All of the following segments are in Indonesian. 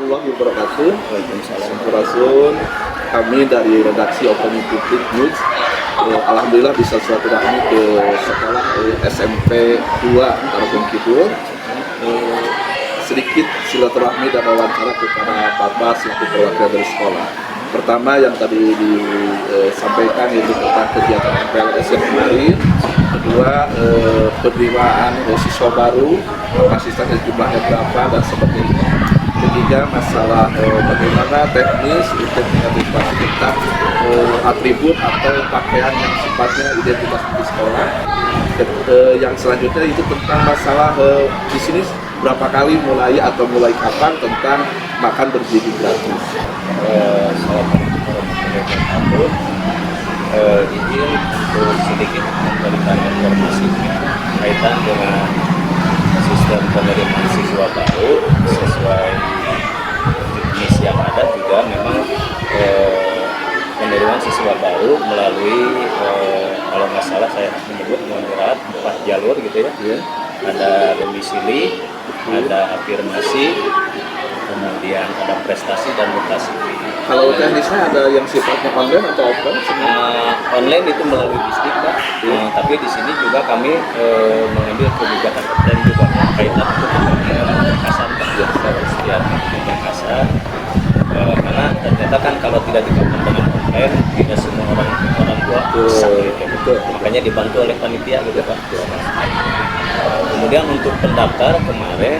warahmatullahi wabarakatuh. Waalaikumsalam. Kami dari redaksi Opini Publik News, alhamdulillah bisa silaturahmi ke sekolah SMP 2 Tarogong Kidul. Sedikit silaturahmi dan wawancara kepada Bapak selaku perwakilan dari sekolah. Pertama yang tadi disampaikan yaitu tentang kegiatan MPLS yang kemarin. Kedua, penerimaan siswa baru, kapasitasnya jumlahnya berapa dan seperti itu. Ketiga, masalah bagaimana teknis untuk mengantisipasi tentang atribut atau pakaian yang sifatnya identitas di sekolah. Yang selanjutnya itu tentang masalah di sini berapa kali mulai atau mulai kapan tentang makan bergizi gratis. Assalamualaikum warahmatullahi wabarakatuh. Izin untuk sedikit memberikan informasi kaitan dengan sistem penerimaan siswa baru sesuai jenis yang ada. Juga memang penerimaan siswa baru melalui kalau nggak salah saya menyebut menurut 4 jalur gitu ya. Ada domisili, ada afirmasi, kemudian ada prestasi dan mutasi. Kalau teknisnya ada yang sifatnya online atau offline? Online itu melalui distrik, Pak. Tapi di sini juga kami mengambil kebijakan dan juga kaitan dengan Berkasan, Pak. Setiap Berkasan. Karena ternyata kan kalau tidak digabung dengan online, tidak semua orang tua bisa gitu. Makanya dibantu oleh panitia gitu, Pak. Kemudian untuk pendaftar kemarin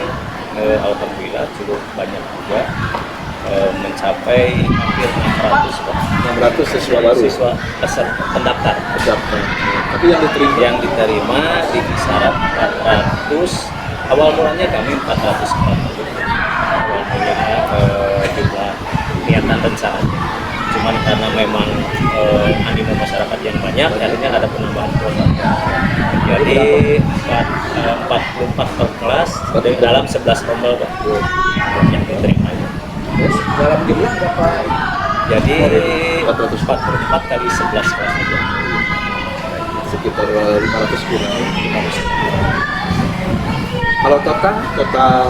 alhamdulillah cukup banyak juga, mencapai hampir 600, Pak. 600 siswa baru? Siswa pendaftar. Tapi yang diterima di kisaran 400. Awal mulanya kami 440. Awal mulanya jumlah niatan rencananya. Cuman karena memang animo masyarakat yang banyak, akhirnya ada penambahan kuota. Jadi 44 per kelas dalam 11 rombel yang diterima. Dalam jumlah berapa? Jadi 444 kali 11 kelas saja. Sekitar 500 kurang. Kalau total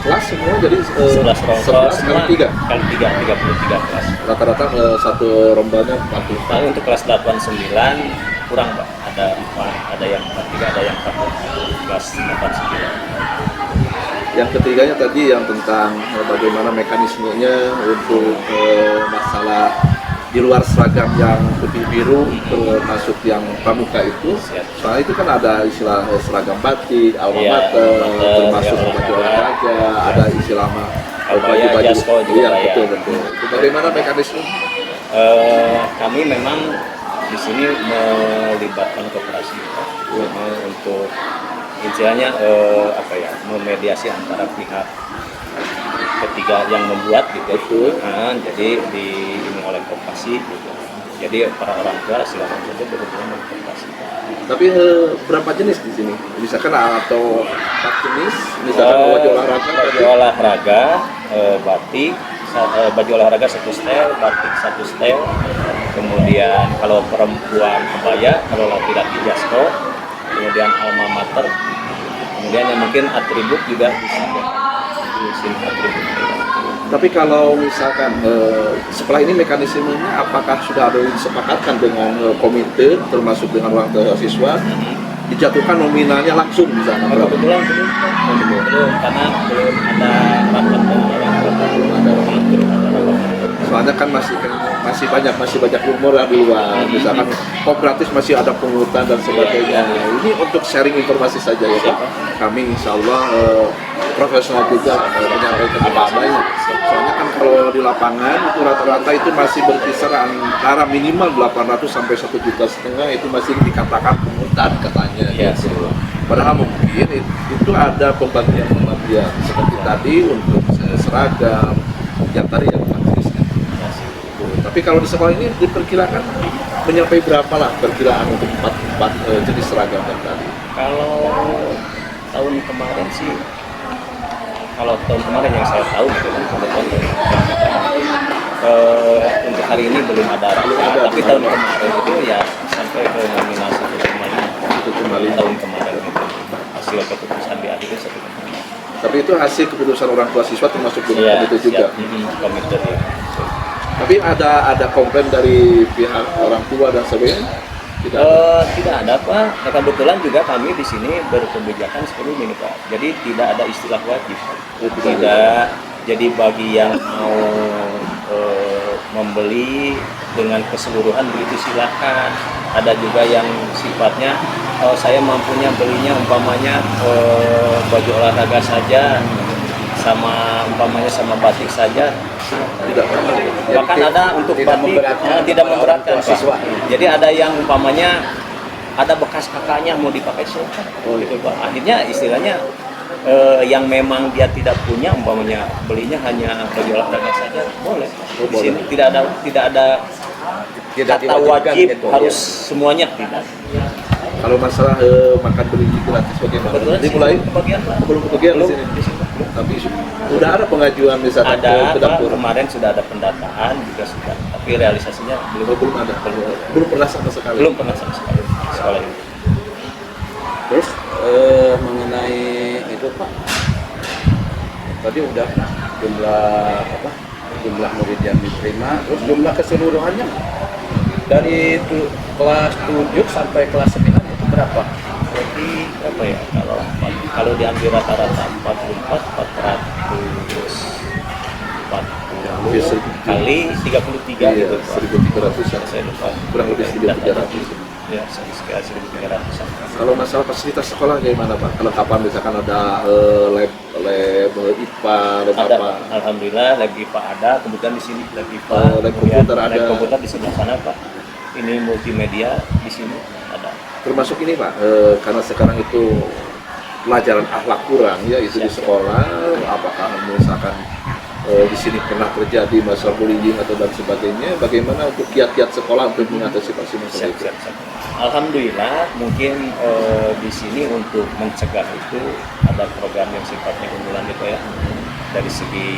kelas semua jadi 11 rombel kali 3? Kali 3, 33 kelas. Rata-rata satu rombelnya 40. Nah, untuk kelas 8-9 kurang, Pak. Ada yang 43, ada yang 40 kelas 8-9. Yang ketiganya tadi yang tentang bagaimana mekanismenya untuk masalah di luar seragam yang putih biru termasuk yang pramuka itu. Soalnya itu kan ada istilah seragam batik, alma mater, termasuk baju olahraga, ada istilah baju-baju juga. Betul. Itu bagaimana mekanisme? Kami memang di sini melibatkan koperasi untuk intinya memediasi antara pihak ketiga yang membuat gitu. Jadi ini oleh koperasi gitu. Jadi para orang tua silakan saja berhubungan dengan koperasi. Tapi berapa jenis di sini? Misalkan atau 4 jenis, misalkan baju olahraga, batik, baju olahraga 1 setel, batik 1 setel. Kemudian kalau perempuan kebaya, kalau laki-laki jasko, kemudian alma mater, kemudian yang mungkin atribut juga bisa atribut. Tapi kalau misalkan setelah ini mekanismenya apakah sudah ada disepakatkan dengan komite termasuk dengan orang tua siswa dijatuhkan nominalnya langsung di sana? Kebetulan belum, karena belum ada soalnya kan masih banyak rumor di luar, misalkan kooperatif masih ada pungutan dan sebagainya. Ini untuk sharing informasi saja ya Pak. Kami insya Allah profesional juga menyampaikan apa adanya. Soalnya kan kalau di lapangan itu rata-rata itu masih berkisar antara minimal 800 sampai 1,5 juta itu masih dikatakan pungutan katanya. Gitu. Padahal mungkin itu ada pembagian seperti tadi untuk seragam yang tadi yang praktis. Tapi kalau di sekolah ini diperkirakan mencapai berapa lah perkiraan untuk 4 jenis seragam yang tadi? Kalau tahun kemarin sih, yang saya tahu gitu kan, untuk hari ini belum ada, tapi tahun kemarin itu ya sampai ke nominasi 1,5 tahun kemarin gitu. Hasil keputusan di akhir 1,5. Tapi itu hasil keputusan orang tua siswa termasuk dengan Iya, komite juga. siap. Komite ya. Tapi ada komplain dari pihak orang tua dan sebagainya? Tidak ada. Tidak ada Pak. Nah, kebetulan juga kami di sini berkebijakan seperti ini Pak. Jadi tidak ada istilah wajib. Tidak. Jadi bagi yang mau membeli dengan keseluruhan begitu silahkan. Ada juga yang sifatnya saya mampunya belinya umpamanya baju olahraga saja, sama umpamanya sama batik saja. Tidak. Bahkan ada untuk tidak batik memberatkan tidak memberatkan orang tua Pak. siswa. Jadi ada yang umpamanya ada bekas kakaknya mau dipakai silakan. Oh, Gitu Pak. Akhirnya istilahnya yang memang dia tidak punya umpamanya belinya hanya baju olahraga saja boleh. Oh, Di sini boleh. tidak ada Tidak kata diwajibkan wajib gitu, harus ya. semuanya tidak. Kalau masalah makan beli gratis bagaimana? Kebetulan sih Dimulai kebagian Pak. belum kebagian di Belum, sini. di sini belum. Tapi udah ada pengajuan misalkan Ada ke Pak, dapur. kemarin sudah ada pendataan juga sudah, tapi realisasinya belum Oh, belum ada. Belum pernah sama sekali. belum pernah sama sekali sekolah ini. Terus mengenai itu Pak, tadi udah jumlah murid yang diterima, terus jumlah keseluruhannya dari kelas 7 sampai kelas 9 itu berapa? Jadi apa ya kalau diambil rata-rata 440 Lebih seribu. kali 33 Iya, gitu Pak. 1.300-an. Saya lupa. Kurang lebih 1.300. Ya, sekitar 1.300-an. Kalau masalah fasilitas sekolah gimana Pak? Kelengkapan misalkan ada lab IPA, lab Ada, apa? Pak. Alhamdulillah lab IPA ada, kemudian di sini lab IPA, Lab kemudian komputer ada. lab komputer di sebelah sana Pak. Ini multimedia di sini ada. Termasuk ini Pak, karena sekarang itu pelajaran akhlak kurang ya itu di sekolah. Apakah misalkan di sini pernah terjadi masalah bullying atau dan sebagainya? Bagaimana untuk kiat-kiat sekolah untuk mengatasi masalah Siap, itu? siap, siap. Alhamdulillah mungkin di sini untuk mencegah itu ada program yang sifatnya unggulan gitu ya. Dari segi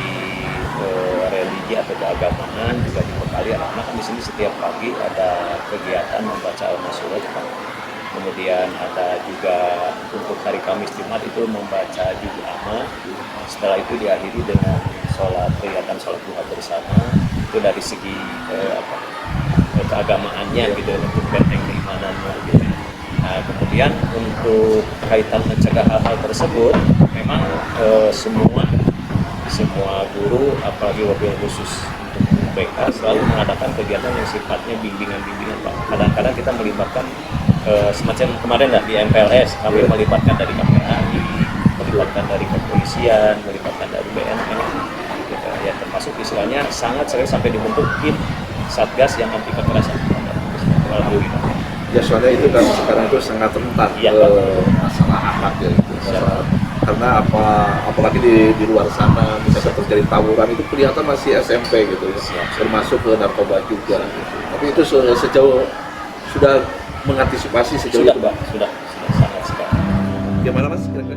religi atau keagamaan juga dibekali anak-anak di sini setiap pagi ada kegiatan membaca al-masurah. Kemudian ada juga untuk hari Kamis Jumat itu membaca juz amma. Setelah itu diakhiri dengan kegiatan sholat duha bersama. Itu dari segi keagamaannya gitu, untuk benteng keimanannya gitu. Nah kemudian untuk kaitan mencegah hal-hal tersebut, memang semua guru, apalagi wabil khusus untuk BK selalu mengadakan kegiatan yang sifatnya bimbingan-bimbingan Pak. Kadang-kadang kita melibatkan semacam kemarin lah di MPLS kami melibatkan dari KPAI, melibatkan dari kepolisian, melibatkan dari BNN, gitu. Ya termasuk istilahnya sangat sering sampai dibentuk tim satgas yang anti kekerasan. Alhamdulillah. Ya soalnya itu kan sekarang itu sangat rentan Iya, masalah akhlak ya itu. Karena apalagi di luar sana misalnya terjadi tawuran itu kelihatan masih SMP gitu ya. Termasuk ke narkoba juga. Tapi itu sejauh sudah mengantisipasi sejauh Sudah itu Pak, sudah sangat sekali. Gimana Mas kira-kira?